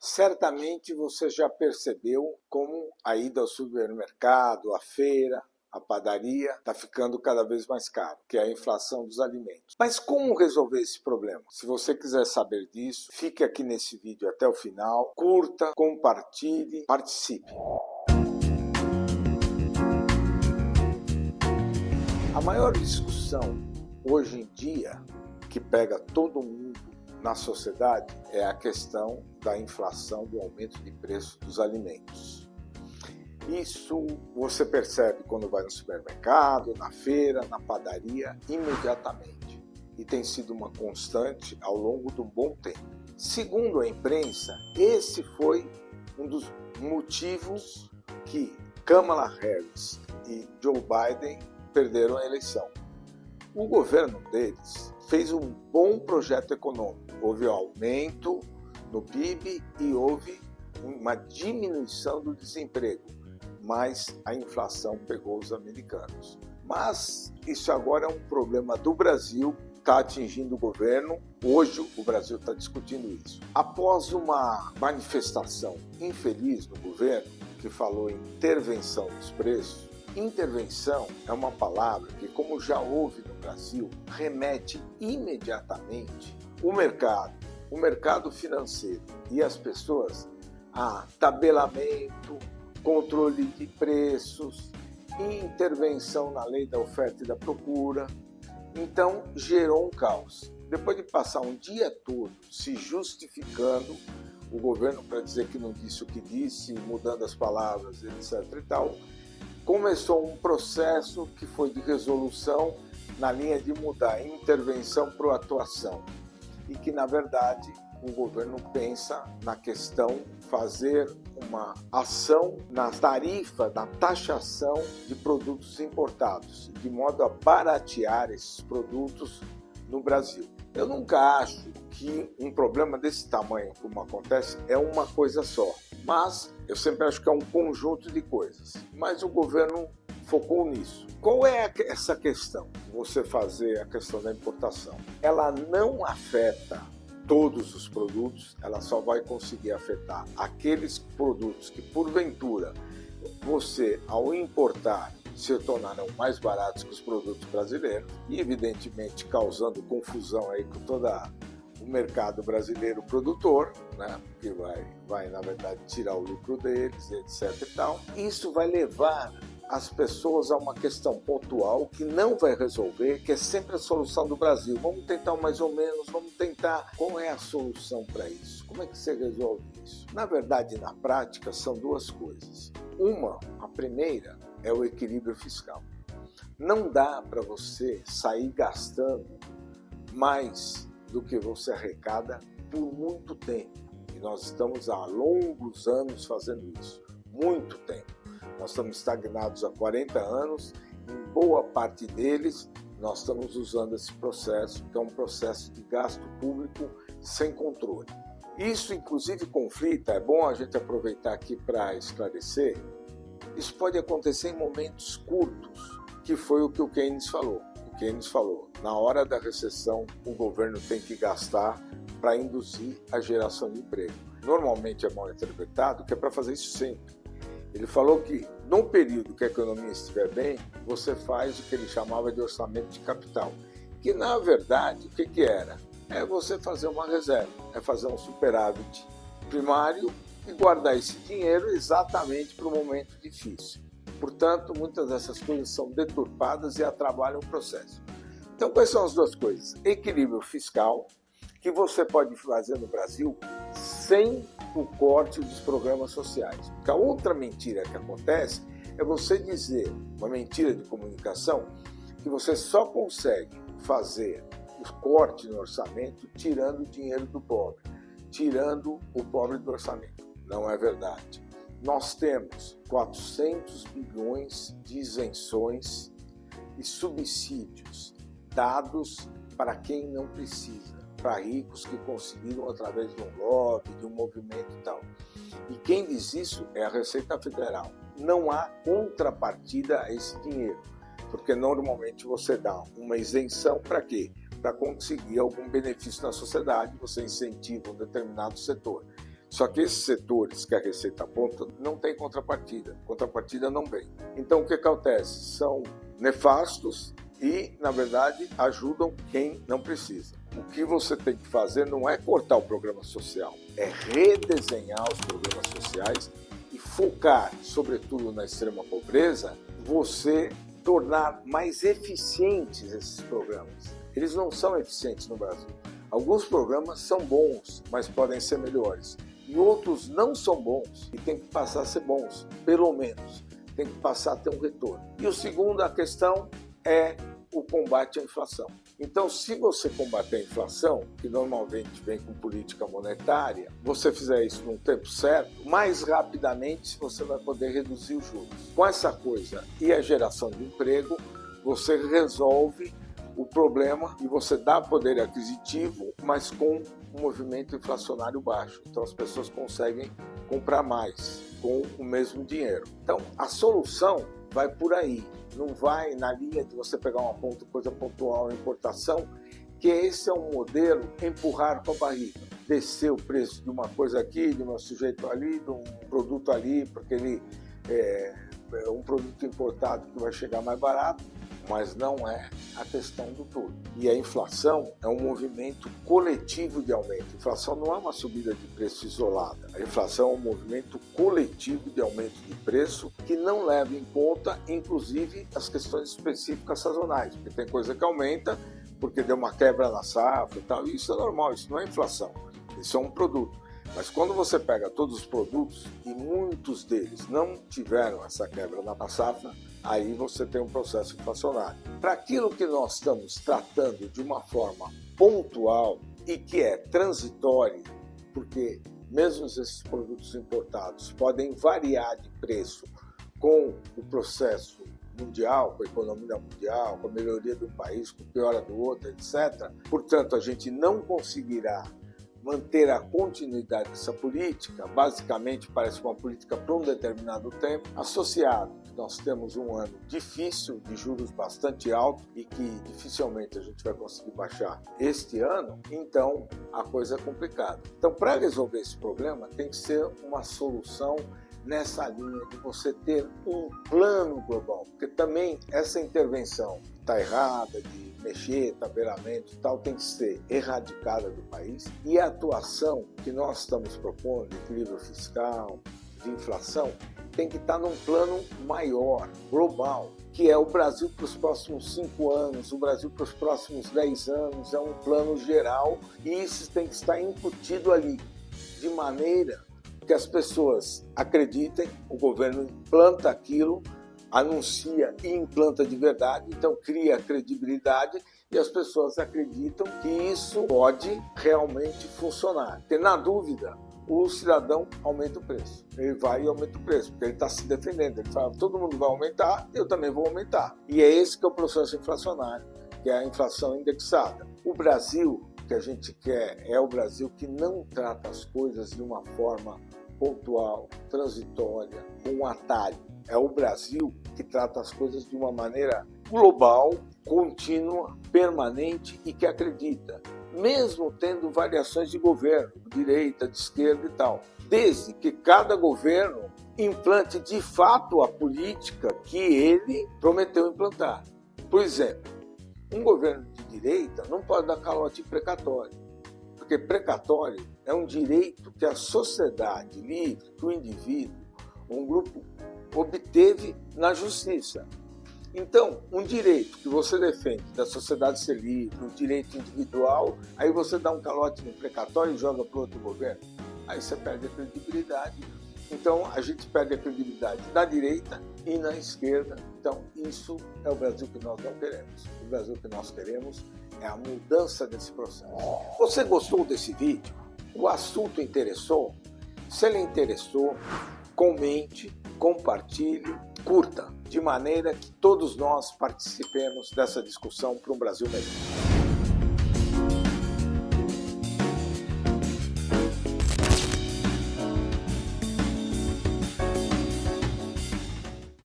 Certamente você já percebeu como a ida ao supermercado, à feira, a padaria está ficando cada vez mais caro, que é a inflação dos alimentos. Mas como resolver esse problema? Se você quiser saber disso, fique aqui nesse vídeo até o final, curta, compartilhe, participe. A maior discussão hoje em dia, que pega todo mundo na sociedade, é a questão da inflação, do aumento de preço dos alimentos. Isso você percebe quando vai no supermercado, na feira, na padaria, imediatamente. E tem sido uma constante ao longo de um bom tempo. Segundo a imprensa, esse foi um dos motivos que Kamala Harris e Joe Biden perderam a eleição. O governo deles fez um bom projeto econômico. Houve um aumento no PIB e houve uma diminuição do desemprego, mas a inflação pegou os americanos. Mas isso agora é um problema do Brasil, está atingindo o governo. Hoje o Brasil está discutindo isso. Após uma manifestação infeliz no governo, que falou em intervenção dos preços, intervenção é uma palavra que, como já houve no Brasil, remete imediatamente o mercado financeiro e as pessoas a tabelamento, controle de preços, intervenção na lei da oferta e da procura. Então, gerou um caos. Depois de passar um dia todo se justificando, o governo para dizer que não disse o que disse, mudando as palavras, etc. e tal, começou um processo que foi de resolução na linha de mudar intervenção para atuação. E que, na verdade, o governo pensa na questão fazer uma ação na tarifa, na taxação de produtos importados, de modo a baratear esses produtos no Brasil. Eu nunca acho que um problema desse tamanho, como acontece, é uma coisa só. Mas eu sempre acho que é um conjunto de coisas. Mas o governo focou nisso. Qual é essa questão? Você fazer a questão da importação. Ela não afeta todos os produtos, ela só vai conseguir afetar aqueles produtos que, porventura, você, ao importar, se tornaram mais baratos que os produtos brasileiros e, evidentemente, causando confusão aí com toda o mercado brasileiro produtor, né, que vai, na verdade, tirar o lucro deles, etc. e tal. Isso vai levar as pessoas a uma questão pontual que não vai resolver, que é sempre a solução do Brasil. Vamos tentar mais ou menos, vamos tentar. Qual é a solução para isso? Como é que você resolve isso? Na verdade, na prática, são duas coisas. A primeira, é o equilíbrio fiscal. Não dá para você sair gastando mais do que você arrecada por muito tempo. E nós estamos há longos anos fazendo isso. Muito tempo. Nós estamos estagnados há 40 anos. Em boa parte deles, nós estamos usando esse processo, que é um processo de gasto público sem controle. Isso, inclusive, conflita. É bom a gente aproveitar aqui para esclarecer. Isso pode acontecer em momentos curtos, que foi o que o Keynes falou. O Keynes falou, na hora da recessão, o governo tem que gastar para induzir a geração de emprego. Normalmente é mal interpretado que é para fazer isso sempre. Ele falou que, no período que a economia estiver bem, você faz o que ele chamava de orçamento de capital. Que, na verdade, o que era? É você fazer uma reserva, é fazer um superávit primário e guardar esse dinheiro exatamente para o momento difícil. Portanto, muitas dessas coisas são deturpadas e atrapalham o processo. Então, quais são as duas coisas? Equilíbrio fiscal, que você pode fazer no Brasil sem o corte dos programas sociais. Porque a outra mentira que acontece é você dizer, uma mentira de comunicação, que você só consegue fazer o corte no orçamento tirando o dinheiro do pobre, tirando o pobre do orçamento. Não é verdade. Nós temos 400 bilhões de isenções e subsídios dados para quem não precisa, para ricos que conseguiram através de um lobby, de um movimento e tal. E quem diz isso é a Receita Federal. Não há contrapartida a esse dinheiro, porque normalmente você dá uma isenção para quê? Para conseguir algum benefício na sociedade, você incentiva um determinado setor. Só que esses setores que a Receita aponta não tem contrapartida não vem. Então o que acontece? São nefastos e, na verdade, ajudam quem não precisa. O que você tem que fazer não é cortar o programa social, é redesenhar os programas sociais e focar, sobretudo na extrema pobreza, você tornar mais eficientes esses programas. Eles não são eficientes no Brasil. Alguns programas são bons, mas podem ser melhores. E outros não são bons e tem que passar a ser bons, pelo menos. Tem que passar a ter um retorno. E o segundo, a questão é o combate à inflação. Então, se você combater a inflação, que normalmente vem com política monetária, você fizer isso no tempo certo, mais rapidamente você vai poder reduzir os juros. Com essa coisa e a geração de emprego, você resolve o problema e você dá poder aquisitivo, mas com um movimento inflacionário baixo. Então as pessoas conseguem comprar mais com o mesmo dinheiro. Então a solução vai por aí, não vai na linha de você pegar uma coisa pontual, importação, que esse é um modelo empurrar com a barriga, descer o preço de uma coisa aqui, de um sujeito ali, de um produto ali, porque ele é um produto importado que vai chegar mais barato, mas não é a questão do todo. E a inflação é um movimento coletivo de aumento. A inflação não é uma subida de preço isolada. A inflação é um movimento coletivo de aumento de preço que não leva em conta, inclusive, as questões específicas sazonais, porque tem coisa que aumenta porque deu uma quebra na safra e tal. E isso é normal, isso não é inflação, isso é um produto. Mas quando você pega todos os produtos e muitos deles não tiveram essa quebra na safra, aí você tem um processo inflacionário. Para aquilo que nós estamos tratando de uma forma pontual e que é transitória, porque mesmo esses produtos importados podem variar de preço com o processo mundial, com a economia mundial, com a melhoria do país, com a piora do outro, etc. Portanto, a gente não conseguirá manter a continuidade dessa política, basicamente parece uma política para um determinado tempo, associado que nós temos um ano difícil, de juros bastante altos e que dificilmente a gente vai conseguir baixar este ano, então a coisa é complicada. Então, para resolver esse problema, tem que ser uma solução nessa linha de você ter um plano global, porque também essa intervenção está errada, de mexer, tabelamento e tal, tem que ser erradicada do país. E a atuação que nós estamos propondo, de equilíbrio fiscal, de inflação, tem que estar num plano maior, global, que é o Brasil para os próximos 5 anos, o Brasil para os próximos 10 anos, é um plano geral e isso tem que estar incutido ali, de maneira que as pessoas acreditem, o governo implanta aquilo, anuncia e implanta de verdade, então cria credibilidade e as pessoas acreditam que isso pode realmente funcionar. Porque na dúvida, o cidadão aumenta o preço. Ele vai e aumenta o preço, porque ele está se defendendo. Ele fala, todo mundo vai aumentar, eu também vou aumentar. E é esse que é o processo inflacionário, que é a inflação indexada. O Brasil que a gente quer é o Brasil que não trata as coisas de uma forma pontual, transitória, com um atalho. É o Brasil que trata as coisas de uma maneira global, contínua, permanente e que acredita, mesmo tendo variações de governo, de direita, de esquerda e tal, desde que cada governo implante de fato a política que ele prometeu implantar. Por exemplo, um governo de direita não pode dar calote em precatório, porque precatório é um direito que a sociedade livre, que o indivíduo, um grupo, obteve na justiça. Então, um direito que você defende da sociedade ser livre, um direito individual, aí você dá um calote no precatório e joga para outro governo. Aí você perde a credibilidade. Então, a gente perde a credibilidade na direita e na esquerda. Então, isso é o Brasil que nós não queremos. O Brasil que nós queremos é a mudança desse processo. Você gostou desse vídeo? O assunto interessou? Se ele interessou, comente, compartilhe, curta, de maneira que todos nós participemos dessa discussão para um Brasil melhor.